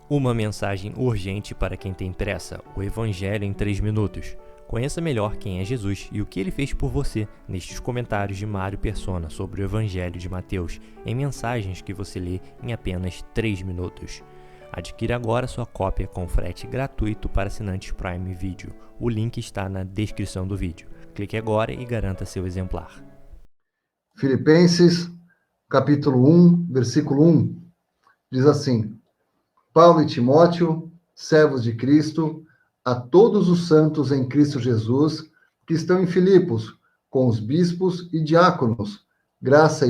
Uma mensagem urgente para quem tem pressa, o Evangelho em 3 minutos. Conheça melhor quem é Jesus e o que ele fez por você nestes comentários de Mário Persona sobre o Evangelho de Mateus, em mensagens que você lê em apenas 3 minutos. Adquira agora sua cópia com frete gratuito para assinantes Prime Video. O link está na descrição do vídeo. Clique agora e garanta seu exemplar. Filipenses, capítulo 1, versículo 1, diz assim: Paulo e Timóteo, servos de Cristo, a todos os santos em Cristo Jesus, que estão em Filipos, com os bispos e diáconos, graça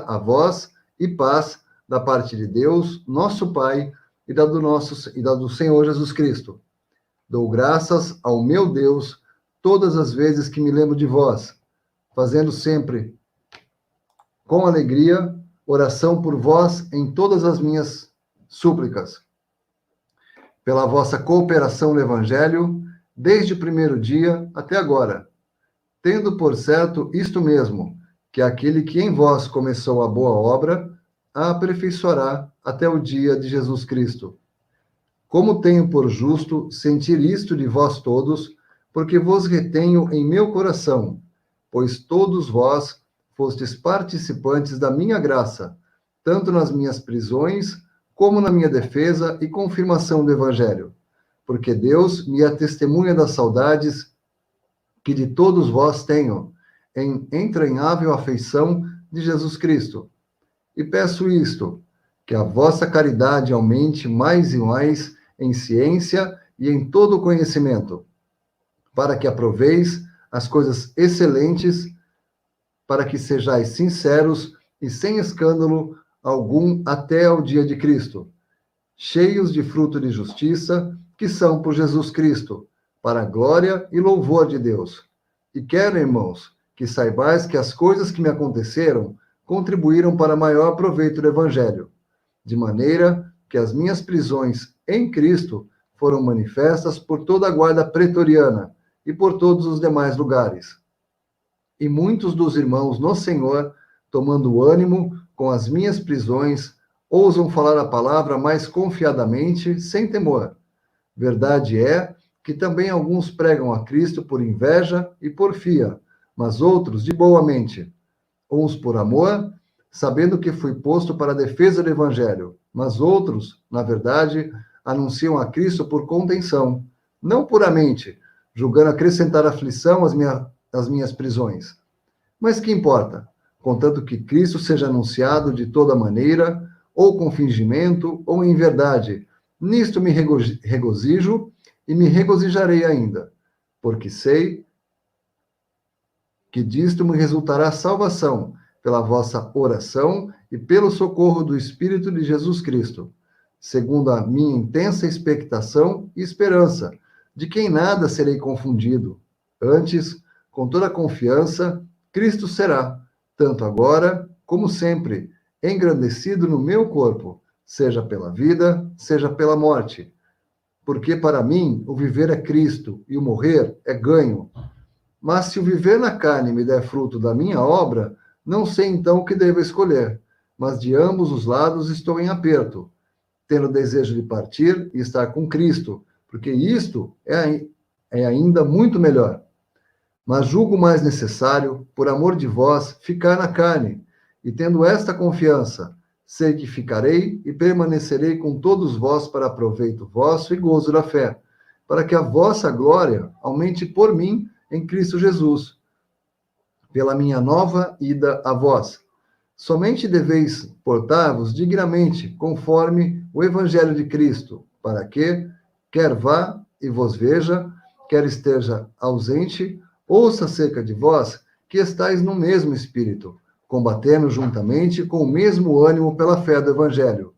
a vós e paz da parte de Deus, nosso Pai, e da do Senhor Jesus Cristo. Dou graças ao meu Deus todas as vezes que me lembro de vós, fazendo sempre com alegria oração por vós em todas as minhas súplicas, pela vossa cooperação no Evangelho, desde o primeiro dia até agora, tendo por certo isto mesmo, que aquele que em vós começou a boa obra, a aperfeiçoará até o dia de Jesus Cristo. Como tenho por justo sentir isto de vós todos, porque vos retenho em meu coração, pois todos vós fostes participantes da minha graça, tanto nas minhas prisões, como na minha defesa e confirmação do Evangelho. Porque Deus me é testemunha das saudades que de todos vós tenho, em entranhável afeição de Jesus Cristo. E peço isto, que a vossa caridade aumente mais e mais em ciência e em todo conhecimento, para que aproveis as coisas excelentes, para que sejais sinceros e sem escândalo algum até ao dia de Cristo, cheios de fruto de justiça, que são por Jesus Cristo, para a glória e louvor de Deus. E quero, irmãos, que saibais que as coisas que me aconteceram contribuíram para maior proveito do Evangelho, de maneira que as minhas prisões em Cristo foram manifestas por toda a guarda pretoriana e por todos os demais lugares. E muitos dos irmãos no Senhor, tomando ânimo com as minhas prisões, ousam falar a palavra mais confiadamente, sem temor. Verdade é que também alguns pregam a Cristo por inveja e porfia, mas outros de boa mente. Uns por amor, sabendo que fui posto para a defesa do Evangelho, mas outros, na verdade, anunciam a Cristo por contenção, não puramente, julgando acrescentar aflição às minhas prisões. Mas que importa? Contanto que Cristo seja anunciado de toda maneira, ou com fingimento, ou em verdade. Nisto me regozijo e me regozijarei ainda, porque sei que disto me resultará salvação, pela vossa oração e pelo socorro do Espírito de Jesus Cristo, segundo a minha intensa expectação e esperança, de que em nada serei confundido. Antes, com toda confiança, Cristo será, tanto agora como sempre, engrandecido no meu corpo, seja pela vida, seja pela morte. Porque para mim o viver é Cristo e o morrer é ganho. Mas se o viver na carne me der fruto da minha obra, não sei então o que devo escolher. Mas de ambos os lados estou em aperto, tendo desejo de partir e estar com Cristo, porque isto é ainda muito melhor. Mas julgo mais necessário, por amor de vós, ficar na carne, e tendo esta confiança, sei que ficarei e permanecerei com todos vós para proveito vosso e gozo da fé, para que a vossa glória aumente por mim em Cristo Jesus, pela minha nova ida a vós. Somente deveis portar-vos dignamente, conforme o Evangelho de Cristo, para que, quer vá e vos veja, quer esteja ausente, ouça acerca de vós que estáis no mesmo espírito, combatendo juntamente com o mesmo ânimo pela fé do Evangelho.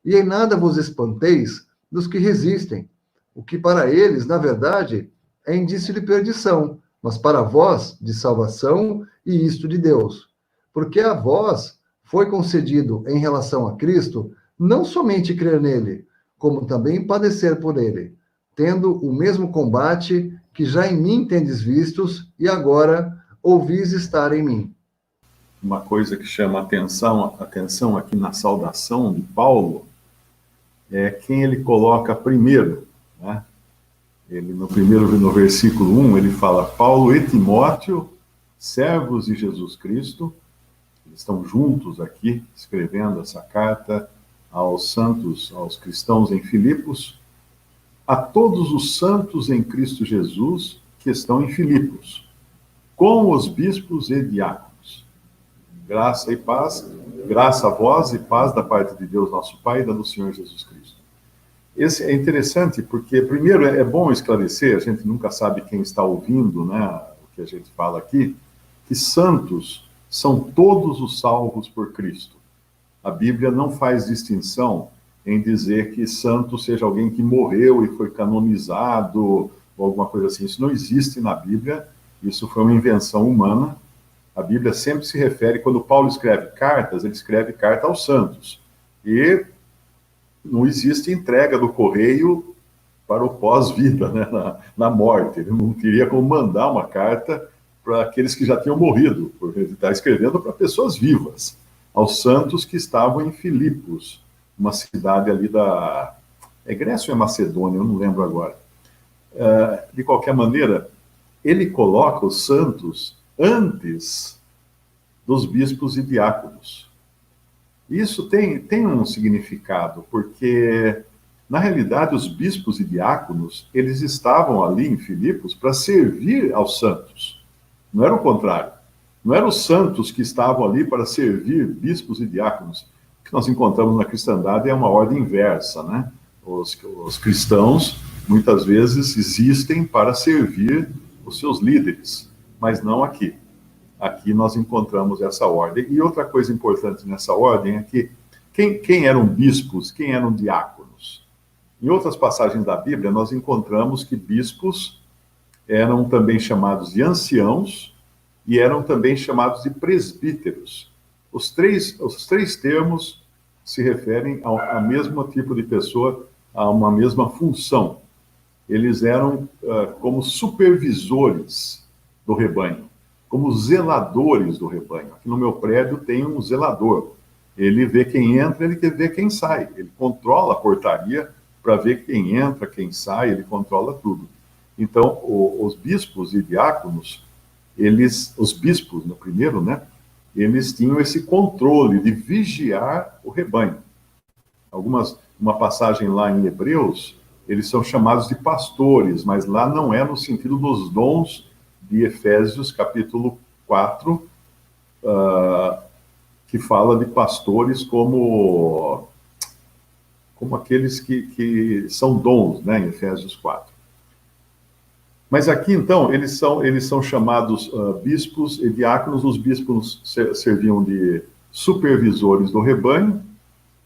E em nada vos espanteis dos que resistem, o que para eles, na verdade, é indício de perdição, mas para vós, de salvação, e isto de Deus. Porque a vós foi concedido, em relação a Cristo, não somente crer nele, como também padecer por ele, tendo o mesmo combate que já em mim tendes vistos, e agora ouvis estar em mim. Uma coisa que chama atenção aqui na saudação de Paulo é quem ele coloca primeiro, né? Ele, no versículo 1, ele fala: Paulo e Timóteo, servos de Jesus Cristo. Eles estão juntos aqui, escrevendo essa carta aos santos, aos cristãos em Filipos, a todos os santos em Cristo Jesus que estão em Filipos, com os bispos e diáconos. Graça e paz, graça a vós e paz da parte de Deus nosso Pai e da do Senhor Jesus Cristo. Esse é interessante porque, primeiro, é bom esclarecer, a gente nunca sabe quem está ouvindo, né, o que a gente fala aqui, que santos são todos os salvos por Cristo. A Bíblia não faz distinção em dizer que santo seja alguém que morreu e foi canonizado, ou alguma coisa assim. Isso não existe na Bíblia, isso foi uma invenção humana. A Bíblia sempre se refere, quando Paulo escreve cartas, ele escreve carta aos santos. E não existe entrega do correio para o pós-vida, né, na morte. Ele não teria como mandar uma carta para aqueles que já tinham morrido, porque ele está escrevendo para pessoas vivas, aos santos que estavam em Filipos, uma cidade ali da... É Grécia ou é Macedônia? Eu não lembro agora. De qualquer maneira, ele coloca os santos antes dos bispos e diáconos. Isso tem um significado, porque, na realidade, os bispos e diáconos, eles estavam ali em Filipos para servir aos santos. Não era o contrário. Não eram os santos que estavam ali para servir bispos e diáconos. O que nós encontramos na cristandade é uma ordem inversa, né? Os cristãos, muitas vezes, existem para servir os seus líderes, mas não aqui. Aqui nós encontramos essa ordem. E outra coisa importante nessa ordem é que quem eram bispos, quem eram diáconos? Em outras passagens da Bíblia, nós encontramos que bispos eram também chamados de anciãos e eram também chamados de presbíteros. Os três termos se referem ao mesmo tipo de pessoa, a uma mesma função. Eles eram como supervisores do rebanho, como zeladores do rebanho. Aqui no meu prédio tem um zelador. Ele vê quem entra, ele vê quem sai. Ele controla a portaria para ver quem entra, quem sai, ele controla tudo. Então, os bispos e diáconos, os bispos, no primeiro, né, eles tinham esse controle de vigiar o rebanho. Uma passagem lá em Hebreus, eles são chamados de pastores, mas lá não é no sentido dos dons de Efésios, capítulo 4, que fala de pastores como aqueles que são dons, né, em Efésios 4. Mas aqui, então, eles são chamados bispos e diáconos. Os bispos serviam de supervisores do rebanho,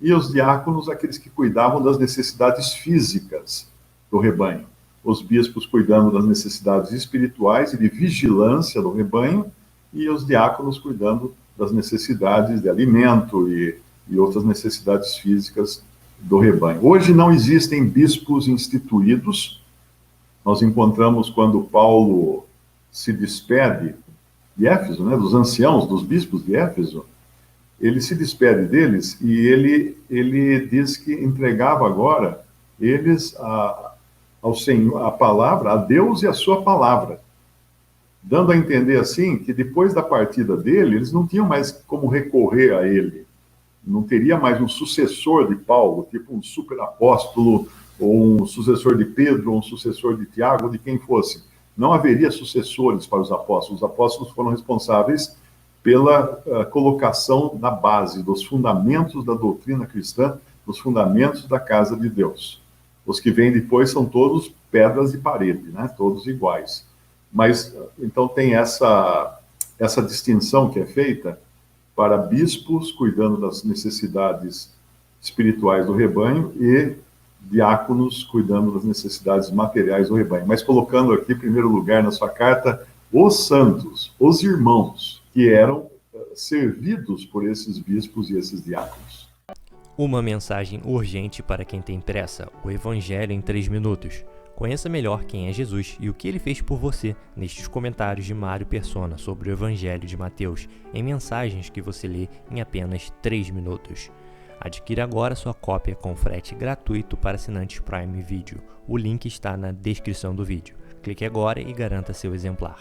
e os diáconos, aqueles que cuidavam das necessidades físicas do rebanho. Os bispos cuidando das necessidades espirituais e de vigilância do rebanho, e os diáconos cuidando das necessidades de alimento e outras necessidades físicas do rebanho. Hoje não existem bispos instituídos. Nós encontramos quando Paulo se despede de Éfeso, né, dos anciãos, dos bispos de Éfeso, ele se despede deles e ele diz que entregava agora eles ao Senhor, a palavra, a Deus e a sua palavra, dando a entender assim que depois da partida dele, eles não tinham mais como recorrer a ele, não teria mais um sucessor de Paulo, tipo um superapóstolo, ou um sucessor de Pedro, ou um sucessor de Tiago, ou de quem fosse. Não haveria sucessores para os apóstolos. Os apóstolos foram responsáveis pela colocação na base dos fundamentos da doutrina cristã, dos fundamentos da casa de Deus. Os que vêm depois são todos pedras de parede, né? Todos iguais. Mas, então, tem essa distinção que é feita para bispos cuidando das necessidades espirituais do rebanho e diáconos cuidando das necessidades materiais do rebanho. Mas colocando aqui, em primeiro lugar, na sua carta, os santos, os irmãos, que eram servidos por esses bispos e esses diáconos. Uma mensagem urgente para quem tem pressa, o Evangelho em 3 minutos. Conheça melhor quem é Jesus e o que ele fez por você nestes comentários de Mário Persona sobre o Evangelho de Mateus, em mensagens que você lê em apenas 3 minutos. Adquira agora sua cópia com frete gratuito para assinantes Prime Video. O link está na descrição do vídeo. Clique agora e garanta seu exemplar.